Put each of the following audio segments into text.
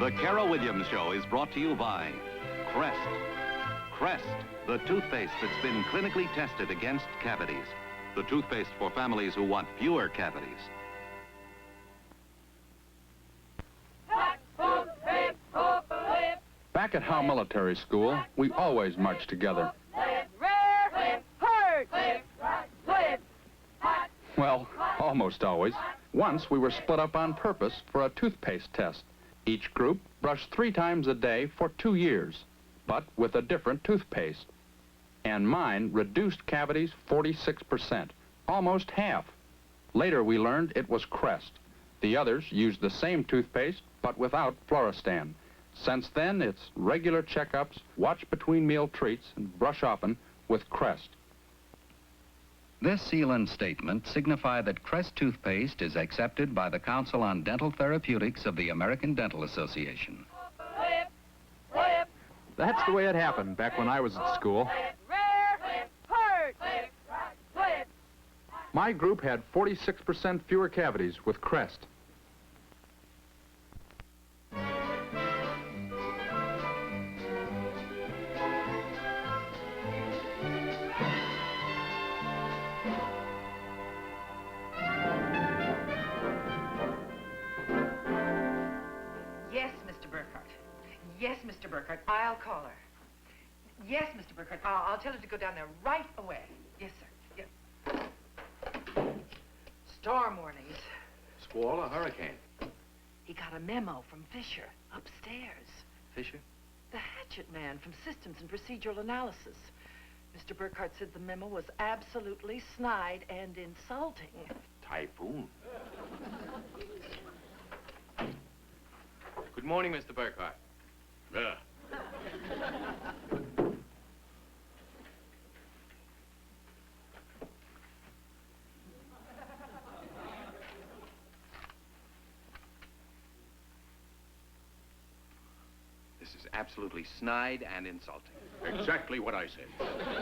The Cara Williams Show is brought to you by Crest. Crest, the toothpaste that's been clinically tested against cavities. The toothpaste for families who want fewer cavities. Back at Howe Military School, we always marched together. Well, almost always. Once we were split up on purpose for a toothpaste test. Each group brushed 3 times a day for 2 years, but with a different toothpaste. And mine reduced cavities 46%, almost half. Later we learned it was Crest. The others used the same toothpaste, but without Floristan. Since then, it's regular checkups, watch between meal treats, and brush often with Crest. This seal and statement signify that Crest toothpaste is accepted by the Council on Dental Therapeutics of the American Dental Association. That's the way it happened back when I was at school. My group had 46% fewer cavities with Crest. Yes, Mr. Burkhardt, I'll call her. Yes, Mr. Burkhardt, I'll tell her to go down there right away. Yes, sir. Yes. Storm warnings. Squall or hurricane? He got a memo from Fisher upstairs. Fisher? The hatchet man from Systems and Procedural Analysis. Mr. Burkhardt said the memo was absolutely snide and insulting. Typhoon. Good morning, Mr. Burkhardt. Yeah. This is absolutely snide and insulting. Exactly what I said.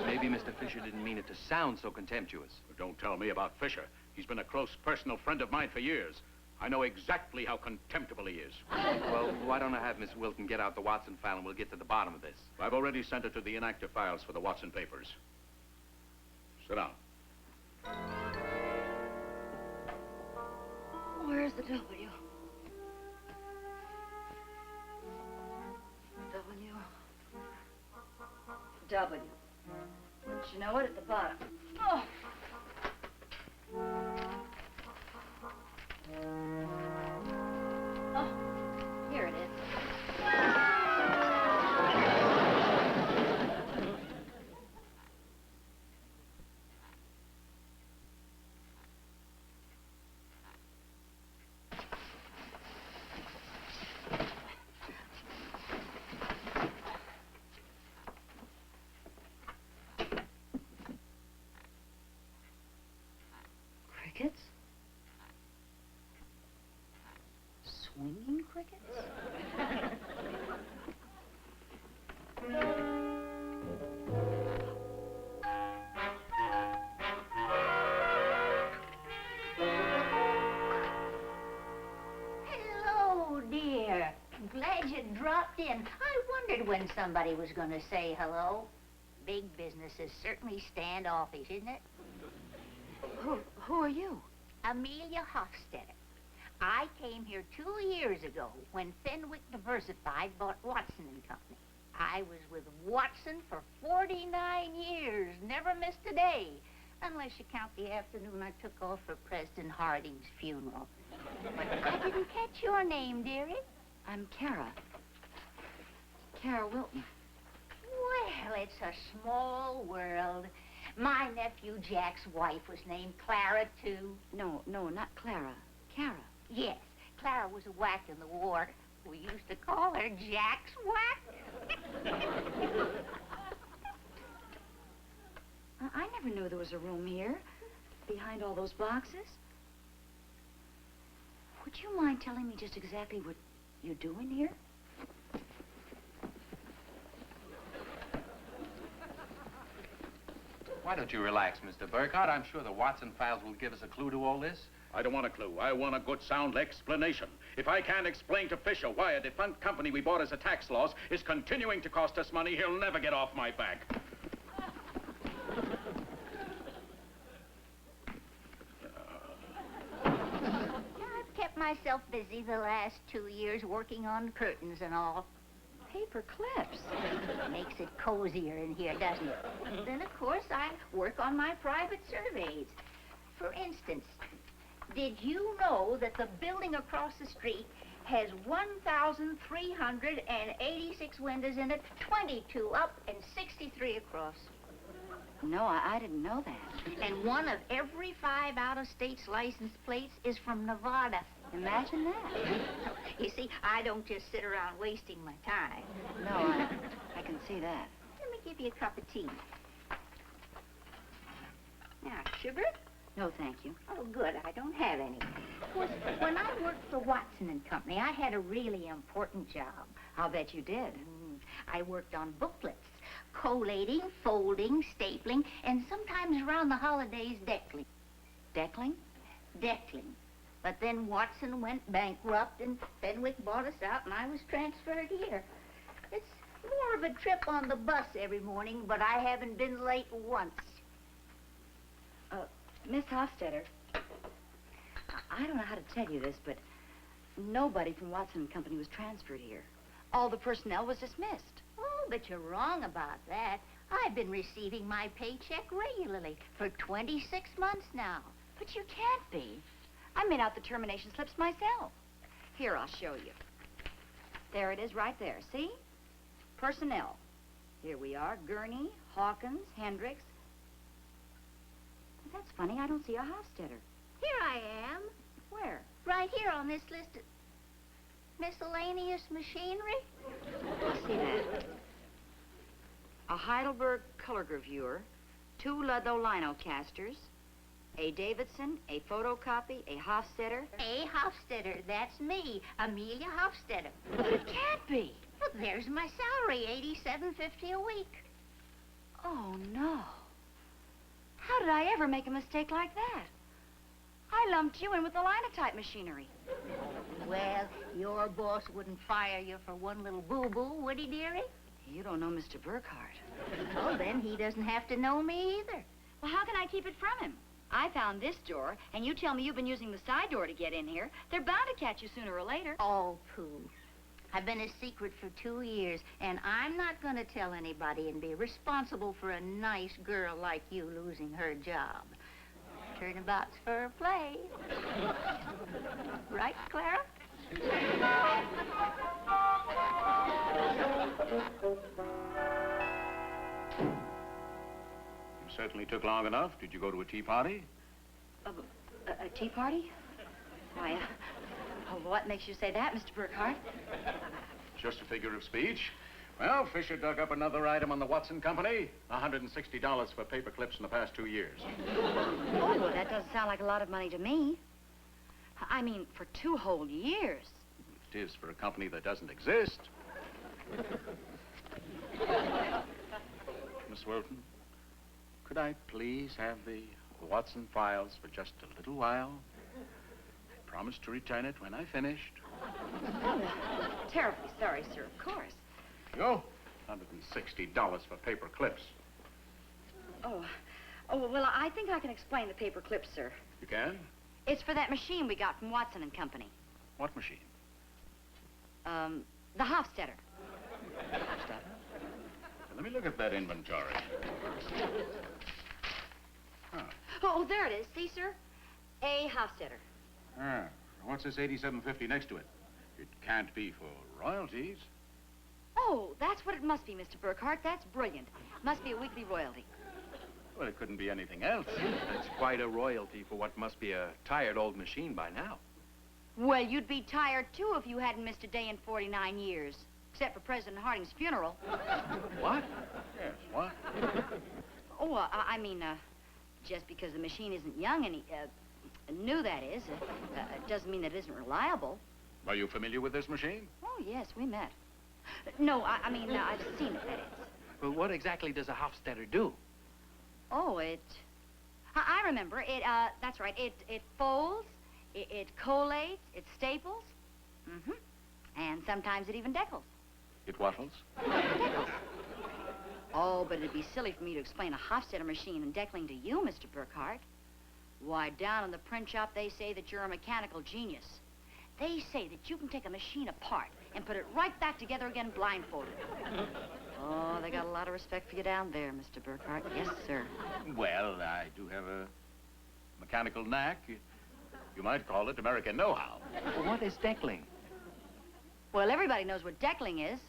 Maybe Mr. Fisher didn't mean it to sound so contemptuous. Don't tell me about Fisher. He's been a close personal friend of mine for years. I know exactly how contemptible he is. Well, why don't I have Miss Wilton get out the Watson file and we'll get to the bottom of this. I've already sent it to the inactive files for the Watson papers. Sit down. Where's the W? W. Wouldn't you know it, at the bottom. Oh. Oh, here it is. Crickets? Swinging crickets? Hello, dear. Glad you dropped in. I wondered when somebody was going to say hello. Big businesses certainly standoffish, isn't it? Who are you? Amelia Hoffstetter. I came here 2 years ago when Fenwick Diversified bought Watson and Company. I was with Watson for 49 years, never missed a day, unless you count the afternoon I took off for President Harding's funeral. But I didn't catch your name, dearie. I'm Cara. Cara Wilton. Well, it's a small world. My nephew Jack's wife was named Clara, too. No, not Clara. Cara. Yes, Clara was a whack in the war. We used to call her Jack's whack. I never knew there was a room here, behind all those boxes. Would you mind telling me just exactly what you do in here? Why don't you relax, Mr. Burkhardt? I'm sure the Watson files will give us a clue to all this. I don't want a clue. I want a good, sound explanation. If I can't explain to Fisher why a defunct company we bought as a tax loss is continuing to cost us money, he'll never get off my back. I've kept myself busy the last 2 years working on curtains and all. Paper clips. Makes it cozier in here, doesn't it? Then, of course, I work on my private surveys. For instance, did you know that the building across the street has 1,386 windows in it, 22 up and 63 across? No, I didn't know that. And one of every 5 out-of-state's license plates is from Nevada. Imagine that. You see, I don't just sit around wasting my time. No, I can see that. Let me give you a cup of tea. Now, sugar? No, thank you. Oh, good. I don't have any. Of course, when I worked for Watson and Company, I had a really important job. I'll bet you did. I worked on booklets, collating, folding, stapling, and sometimes around the holidays, deckling. Deckling? Deckling. But then Watson went bankrupt, and Fenwick bought us out, and I was transferred here. It's more of a trip on the bus every morning, but I haven't been late once. Miss Hoffstetter, I don't know how to tell you this, but nobody from Watson and Company was transferred here. All the personnel was dismissed. Oh, but you're wrong about that. I've been receiving my paycheck regularly for 26 months now. But you can't be. I made out the termination slips myself. Here, I'll show you. There it is right there, see? Personnel. Here we are, Gurney, Hawkins, Hendricks. That's funny, I don't see a Hoffstetter. Here I am. Where? Right here on this list of miscellaneous machinery. I see that. A Heidelberg color gravure, 2 Ludlow lino casters, a Davidson, a photocopy, a Hoffstetter. A Hoffstetter, that's me, Amelia Hoffstetter. But it can't be. Look, there's my salary, $87.50 a week. Oh, no. How did I ever make a mistake like that? I lumped you in with the linotype machinery. Well, your boss wouldn't fire you for one little boo-boo, would he, dearie? You don't know Mr. Burkhardt. Oh, then he doesn't have to know me either. Well, how can I keep it from him? I found this door, and you tell me you've been using the side door to get in here. They're bound to catch you sooner or later. Oh, pooh. I've been a secret for 2 years, and I'm not going to tell anybody and be responsible for a nice girl like you losing her job. Turnabout's for play. Right, Clara? You certainly took long enough. Did you go to a tea party? A tea party? Why, what makes you say that, Mr. Burkhardt? Just a figure of speech. Well, Fisher dug up another item on the Watson Company. $160 for paper clips in the past 2 years. Oh, well, that doesn't sound like a lot of money to me. I mean, for 2 whole years. It is for a company that doesn't exist. Miss Wilton, could I please have the Watson files for just a little while? I promised to return it when I finished. Oh, terribly sorry, sir, of course. Yo, $160 for paper clips. Oh, well, I think I can explain the paper clips, sir. You can? It's for that machine we got from Watson and Company. What machine? The Hoffstetter. Let me look at that inventory. Huh. Oh, there it is. See, sir? A Hoffstetter. Ah, what's this $87.50 next to it? It can't be for royalties. Oh, that's what it must be, Mr. Burkhardt. That's brilliant. Must be a weekly royalty. Well, it couldn't be anything else. That's quite a royalty for what must be a tired old machine by now. Well, you'd be tired, too, if you hadn't missed a day in 49 years. Except for President Harding's funeral. What? Yes, what? Oh, I mean, just because the machine isn't young and new, that is, doesn't mean that it isn't reliable. Are you familiar with this machine? Oh, yes, we met. No, I mean, I've seen it, that is. Well, what exactly does a Hoffstetter do? Oh, I remember. That's right. It folds It collates, it staples, and sometimes it even decals. It waffles? Decals. Oh, but it'd be silly for me to explain a Hoffstetter machine and deckling to you, Mr. Burkhardt. Why, down in the print shop, they say that you're a mechanical genius. They say that you can take a machine apart and put it right back together again blindfolded. Oh, they got a lot of respect for you down there, Mr. Burkhardt. Yes, sir. Well, I do have a mechanical knack. You might call it American know-how. What is deckling? Well, everybody knows what deckling is,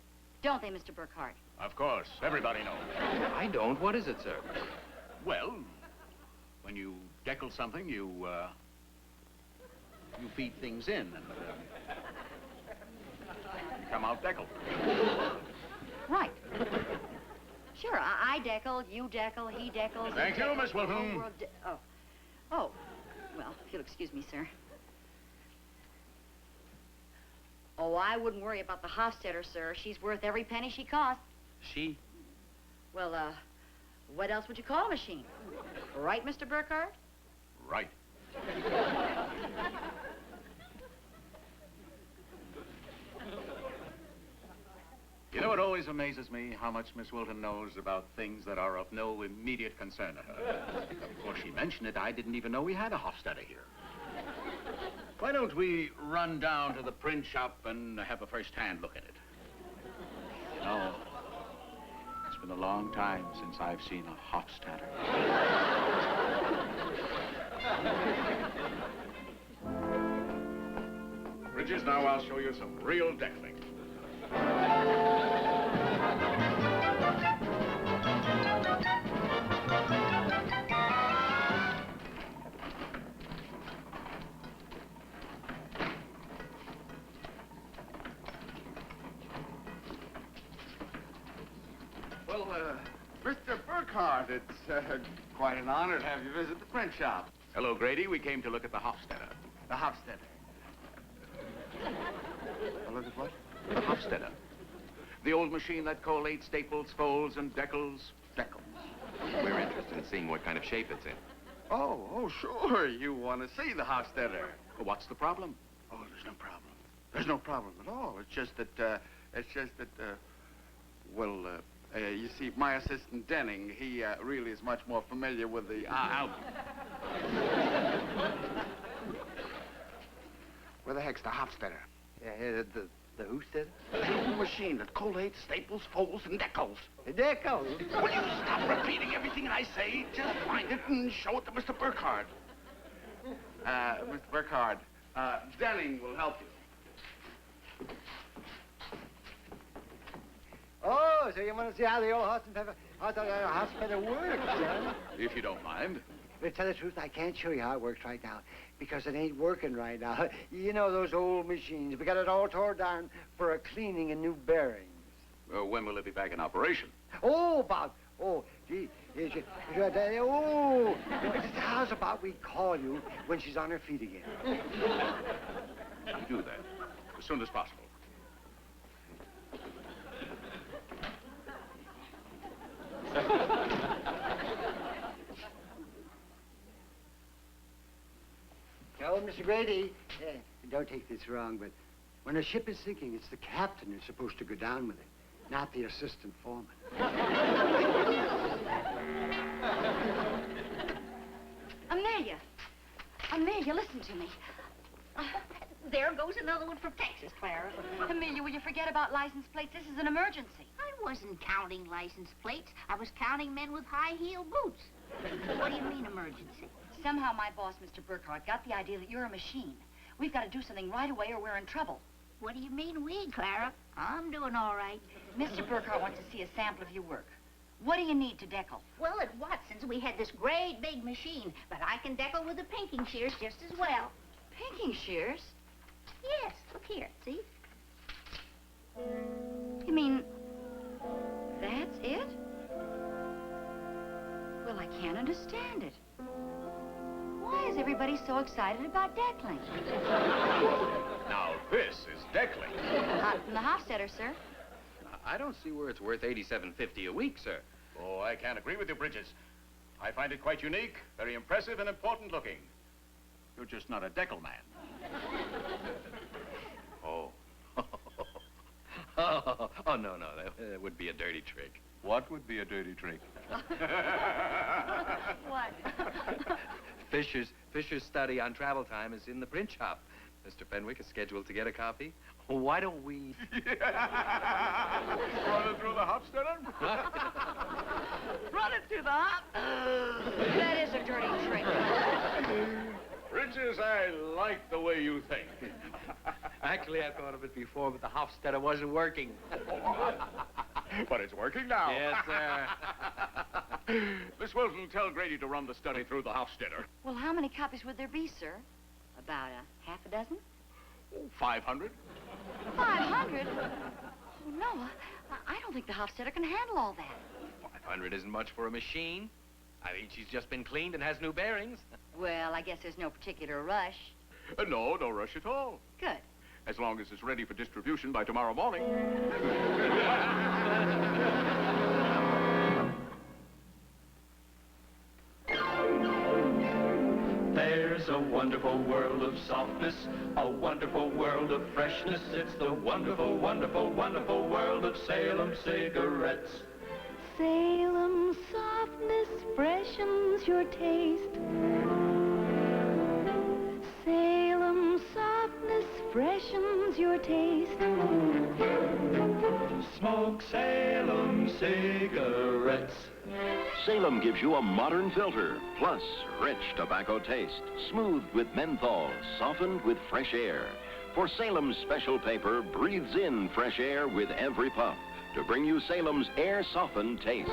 don't they, Mr. Burkhardt? Of course, everybody knows. I don't. What is it, sir? Well, when you deckle something, you feed things in and you come out deckled. Right. Sure, I deckle, you deckle, he deckles. Thank you, Miss Wilton. Oh, well, if you'll excuse me, sir. Oh, I wouldn't worry about the Hoffstetter, sir. She's worth every penny she costs. She? Well, what else would you call a machine? Right, Mr. Burkhardt? Right. You know, it always amazes me how much Miss Wilton knows about things that are of no immediate concern to her. Before she mentioned it, I didn't even know we had a Hoffstetter here. Why don't we run down to the print shop and have a first-hand look at it? You know, it's been a long time since I've seen a Hoffstetter. Bridges, now I'll show you some real deckling. Well, Mr. Burkhardt, it's quite an honor to have you visit the print shop. Hello, Grady. We came to look at the Hoffstetter. The Hoffstetter. Look at what? The Hoffstetter. The old machine that collates, staples, folds, and decals. Deckle. We're interested in seeing what kind of shape it's in. Oh, sure. You want to see the Hoffstetter. Well, what's the problem? Oh, there's no problem. There's no problem at all. It's just that, you see, my assistant Denning, he really is much more familiar with the Where the heck's the Hoffstetter? The Hoffstetter? The old machine that collates, staples, folds, and decals. Decals? Will you stop repeating everything I say? Just find it and show it to Mr. Burkhardt. Mr. Burkhardt, Denning will help you. Oh, so you want to see how the old Hoffstetter works, huh? If you don't mind. To tell the truth, I can't show you how it works right now, because it ain't working right now. You know those old machines. We got it all tore down for a cleaning and new bearings. When will it be back in operation? How's about we call you when she's on her feet again? Do that as soon as possible. Oh, Mr. Grady, don't take this wrong, but when a ship is sinking, it's the captain who's supposed to go down with it, not the assistant foreman. Amelia, listen to me. There goes another one from Texas, Clara. Amelia, will you forget about license plates? This is an emergency. I wasn't counting license plates. I was counting men with high-heel boots. What do you mean, emergency? Somehow my boss, Mr. Burkhardt, got the idea that you're a machine. We've got to do something right away or we're in trouble. What do you mean, we, Clara? I'm doing all right. Mr. Burkhardt wants to see a sample of your work. What do you need to deckle? Well, at Watson's, we had this great big machine, but I can deckle with the pinking shears just as well. Pinking shears? Yes, look here, see? You mean, that's it? Well, I can't understand it. Why is everybody so excited about deckling? Now, this is deckling. Hot from the Hoffstetter, sir. I don't see where it's worth $87.50 a week, sir. Oh, I can't agree with you, Bridges. I find it quite unique, very impressive, and important looking. You're just not a decal man. Oh. Oh, no, that would be a dirty trick. What would be a dirty trick? What? Fisher's study on travel time is in the print shop. Mr. Fenwick is scheduled to get a copy. Why don't we... Run it through the Hoffstetter? Run it through the hop. That is a dirty trick. Bridges, I like the way you think. Actually, I thought of it before, but the Hoffstetter wasn't working. But it's working now. Yes, sir. Miss Wilson, tell Grady to run the study through the Hoffstetter. Well, how many copies would there be, sir? About half a dozen? 500? 500? Oh, no, I don't think the Hoffstetter can handle all that. 500 isn't much for a machine. I mean, she's just been cleaned and has new bearings. Well, I guess there's no particular rush. No rush at all. Good. As long as it's ready for distribution by tomorrow morning. There's a wonderful world of softness, a wonderful world of freshness. It's the wonderful, wonderful, wonderful world of Salem cigarettes. Salem softness freshens your taste. Salem softness freshens your taste. Smoke Salem cigarettes. Salem gives you a modern filter, plus rich tobacco taste, smoothed with menthol, softened with fresh air. For Salem's special paper breathes in fresh air with every puff to bring you Salem's air-softened taste.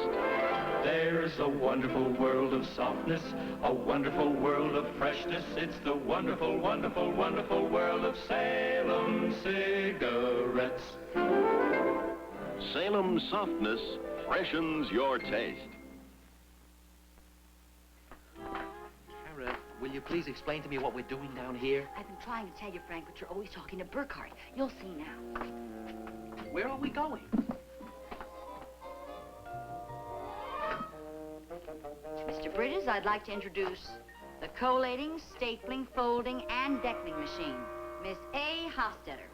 There's a wonderful world of softness, a wonderful world of freshness. It's the wonderful, wonderful, wonderful world of Salem cigarettes. Salem softness freshens your taste. Cara, will you please explain to me what we're doing down here? I've been trying to tell you, Frank, but you're always talking to Burkhardt. You'll see now. Where are we going? Mr. Bridges, I'd like to introduce the collating, stapling, folding, and deckling machine, Miss A. Hoffstetter.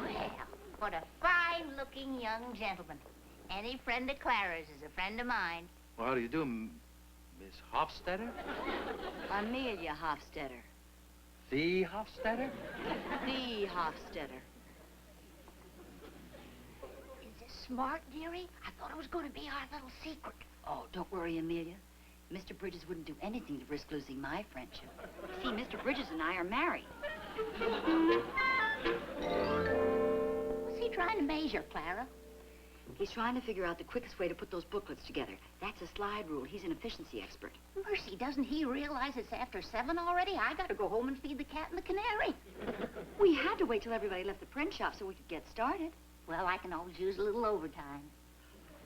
Well, what a fine-looking young gentleman. Any friend of Clara's is a friend of mine. Well, how do you do, Miss Hoffstetter? Amelia Hoffstetter. The Hoffstetter? The Hoffstetter. Is this smart, dearie? I thought it was going to be our little secret. Oh, don't worry, Amelia. Mr. Bridges wouldn't do anything to risk losing my friendship. See, Mr. Bridges and I are married. What's he trying to measure, Clara? He's trying to figure out the quickest way to put those booklets together. That's a slide rule. He's an efficiency expert. Mercy, doesn't he realize it's after 7 already? I gotta go home and feed the cat and the canary. We had to wait till everybody left the print shop so we could get started. Well, I can always use a little overtime.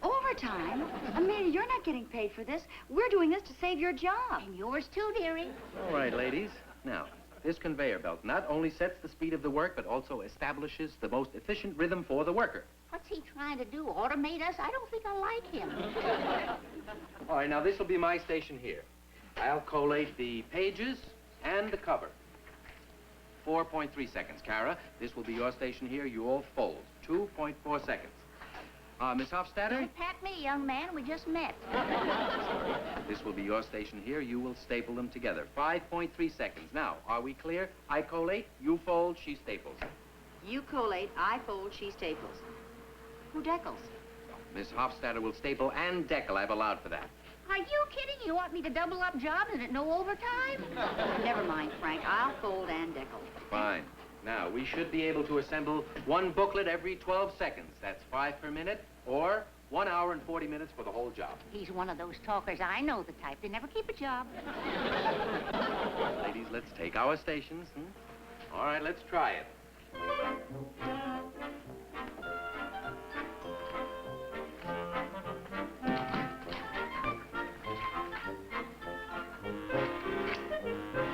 Overtime? Amelia, you're not getting paid for this. We're doing this to save your job. And yours too, dearie. All right, ladies. Now, this conveyor belt not only sets the speed of the work, but also establishes the most efficient rhythm for the worker. What's he trying to do? Automate us? I don't think I like him. All right, now this will be my station here. I'll collate the pages and the cover. 4.3 seconds, Cara. This will be your station here. You all fold. 2.4 seconds. Miss Hoffstetter? Don't pat me, young man. We just met. This will be your station here. You will staple them together. 5.3 seconds. Now, are we clear? I collate, you fold, she staples. You collate, I fold, she staples. Who decals? Miss Hoffstetter will staple and decal. I've allowed for that. Are you kidding? You want me to double up jobs and at no overtime? Never mind, Frank. I'll fold and decal. Fine. Now, we should be able to assemble one booklet every 12 seconds. That's 5 per minute, or 1 hour and 40 minutes for the whole job. He's one of those talkers. I know the type. They never keep a job. Ladies, let's take our stations. All right, let's try it.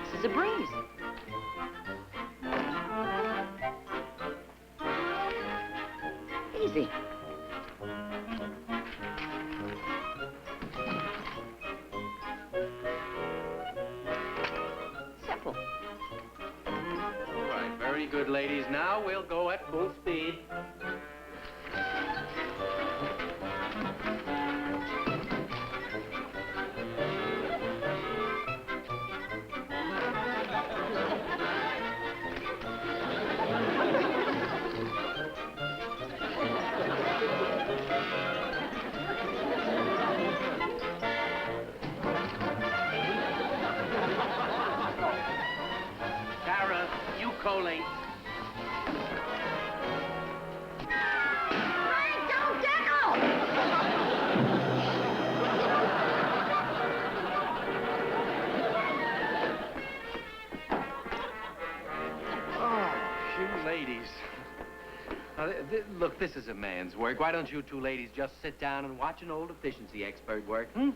This is a breeze. Easy. Simple. good, ladies. Now we'll go at full speed. Cara, you collate. Ladies. Now, look, this is a man's work. Why don't you two ladies just sit down and watch an old efficiency expert work, hmm?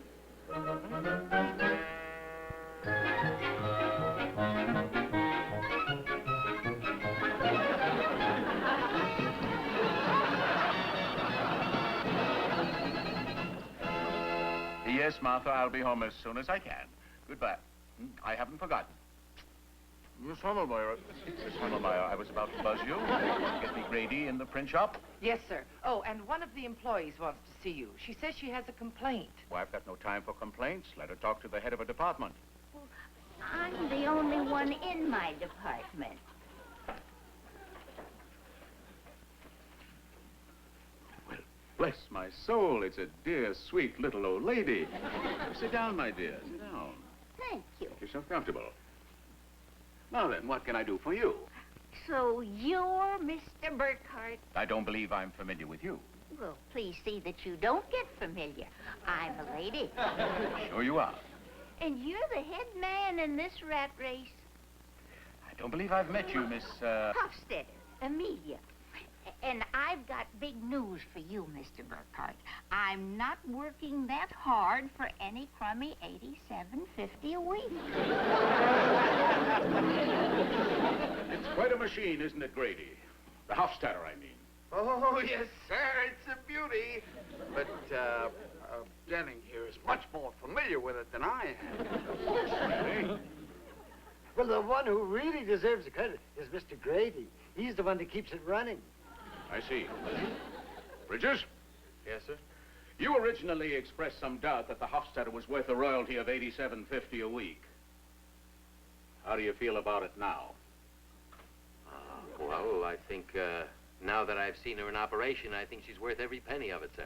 Yes, Martha, I'll be home as soon as I can. Goodbye. I haven't forgotten. Miss Hammelmeyer, I was about to buzz you. Get me Grady in the print shop. Yes, sir. Oh, and one of the employees wants to see you. She says she has a complaint. Well, I've got no time for complaints. Let her talk to the head of a department. I'm the only one in my department. Well, bless my soul, it's a dear, sweet little old lady. Sit down, my dear. Sit down. Thank you. Make yourself comfortable. Now then, what can I do for you? So you're Mr. Burkhart? I don't believe I'm familiar with you. Well, please see that you don't get familiar. I'm a lady. Sure you are. And you're the head man in this rat race. I don't believe I've met you, Miss, Hoffstetter, Amelia. And I've got big news for you, Mr. Burkhart. I'm not working that hard for any crummy $87.50 a week. It's quite a machine, isn't it, Grady? The Hoffstetter, I mean. Oh, yes, sir. It's a beauty. But, Denning here is much more familiar with it than I am. Really? Well, the one who really deserves the credit is Mr. Grady. He's the one that keeps it running. I see. Bridges? Yes, sir? You originally expressed some doubt that the Hoffstetter was worth a royalty of $87.50 a week. How do you feel about it now? Well, I think, now that I've seen her in operation, I think she's worth every penny of it, sir.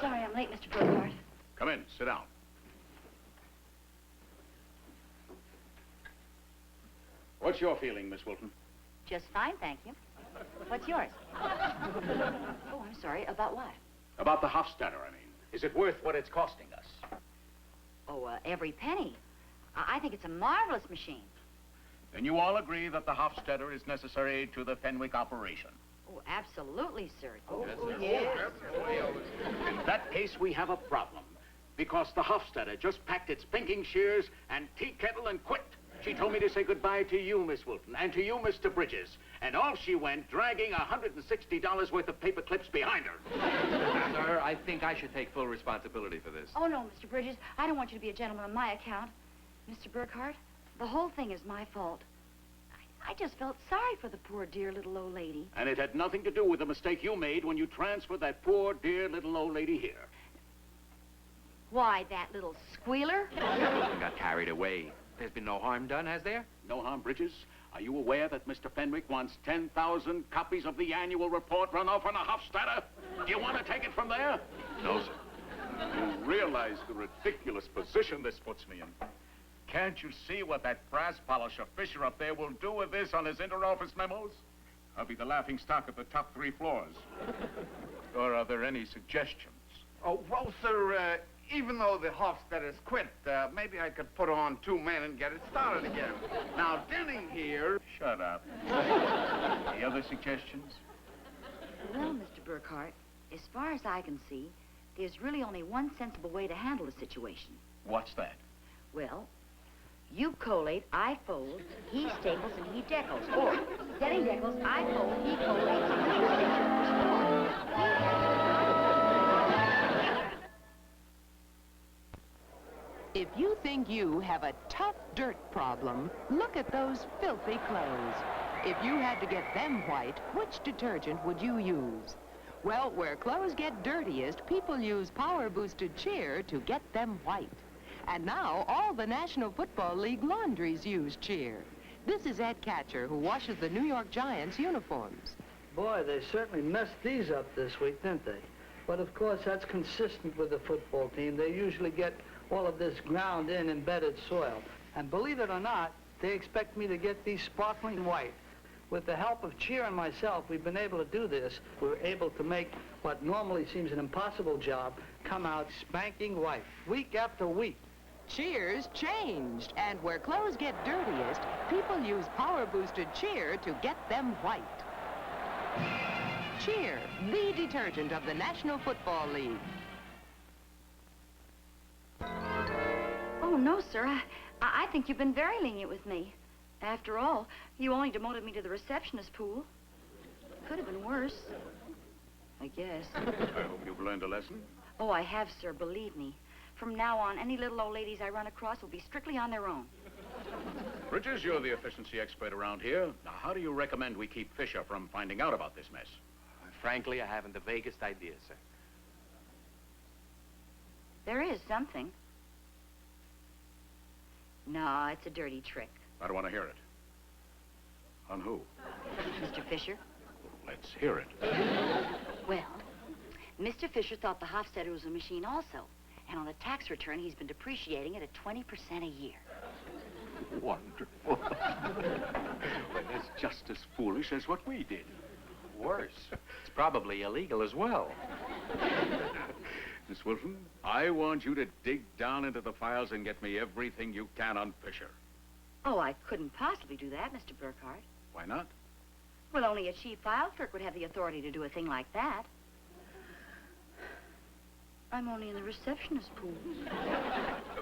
Sorry, I'm late, Mr. Burkhart. Come in, sit down. What's your feeling, Miss Wilton? Just fine, thank you. What's yours? Oh, I'm sorry. About what? About the Hoffstetter, I mean. Is it worth what it's costing us? Oh, every penny. I think it's a marvelous machine. Then you all agree that the Hoffstetter is necessary to the Fenwick operation? Oh, absolutely, sir. Yes. In that case, we have a problem. Because the Hoffstetter just packed its pinking shears and tea kettle and quit. She told me to say goodbye to you, Miss Wilton, and to you, Mr. Bridges. And off she went, dragging $160 worth of paper clips behind her. Sir, I think I should take full responsibility for this. Oh, no, Mr. Bridges. I don't want you to be a gentleman on my account. Mr. Burkhart, the whole thing is my fault. I just felt sorry for the poor, dear little old lady. And it had nothing to do with the mistake you made when you transferred that poor, dear little old lady here. Why, that little squealer? I got carried away. There's been no harm done, has there? No harm, Bridges. Are you aware that Mr. Fenwick wants 10,000 copies of the annual report run off on a Hoffstetter? Do you want to take it from there? No, sir. You realize the ridiculous position this puts me in. Can't you see what that brass polisher Fisher up there will do with this on his inter-office memos? I'll be the laughing stock of the top 3 floors. Or are there any suggestions? Oh, well, sir, even though the Hoffstetter's quit, maybe I could put on 2 men and get it started again. Now, Denning here... Shut up. Any other suggestions? Well, Mr. Burkhart, as far as I can see, there's really only one sensible way to handle the situation. What's that? Well, you collate, I fold, he staples, and he decals. Or, Denning decals, I fold, he collates, and he staples. If you think you have a tough dirt problem, look at those filthy clothes. If you had to get them white, which detergent would you use? Well, where clothes get dirtiest, people use power-boosted Cheer to get them white. And now, all the National Football League laundries use Cheer. This is Ed Catcher, who washes the New York Giants uniforms. Boy, they certainly messed these up this week, didn't they? But of course, that's consistent with the football team. They usually get all of this ground in embedded soil. And believe it or not, they expect me to get these sparkling white. With the help of Cheer and myself, we've been able to do this. We're able to make what normally seems an impossible job come out spanking white, week after week. Cheer's changed, and where clothes get dirtiest, people use power-boosted Cheer to get them white. Cheer, the detergent of the National Football League. Oh, no, sir. I think you've been very lenient with me. After all, you only demoted me to the receptionist pool. Could have been worse, I guess. I hope you've learned a lesson. Oh, I have, sir, believe me. From now on, any little old ladies I run across will be strictly on their own. Bridges, you're the efficiency expert around here. Now, how do you recommend we keep Fisher from finding out about this mess? Frankly, I haven't the vaguest idea, sir. There is something. No, it's a dirty trick. I don't want to hear it. On who? Mr. Fisher? Let's hear it. Well, Mr. Fisher thought the Hoffstetter was a machine also. And on the tax return, he's been depreciating it at 20% a year. Wonderful. Well, that's just as foolish as what we did. Worse. It's probably illegal as well. Miss Wilson, I want you to dig down into the files and get me everything you can on Fisher. Oh, I couldn't possibly do that, Mr. Burkhardt. Why not? Well, only a chief file clerk would have the authority to do a thing like that. I'm only in the receptionist pool.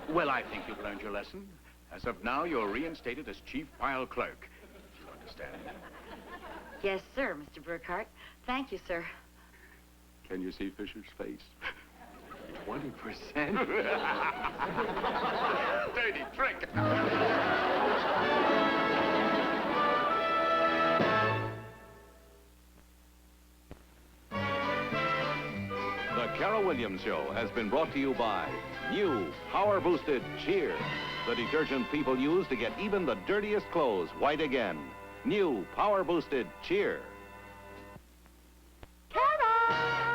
Well, I think you've learned your lesson. As of now, you're reinstated as chief file clerk. Do you understand? Yes, sir, Mr. Burkhardt. Thank you, sir. Can you see Fisher's face? 20%? Dirty trick. The Cara Williams Show has been brought to you by new power-boosted Cheer, the detergent people use to get even the dirtiest clothes white again. New power-boosted Cheer. Cara!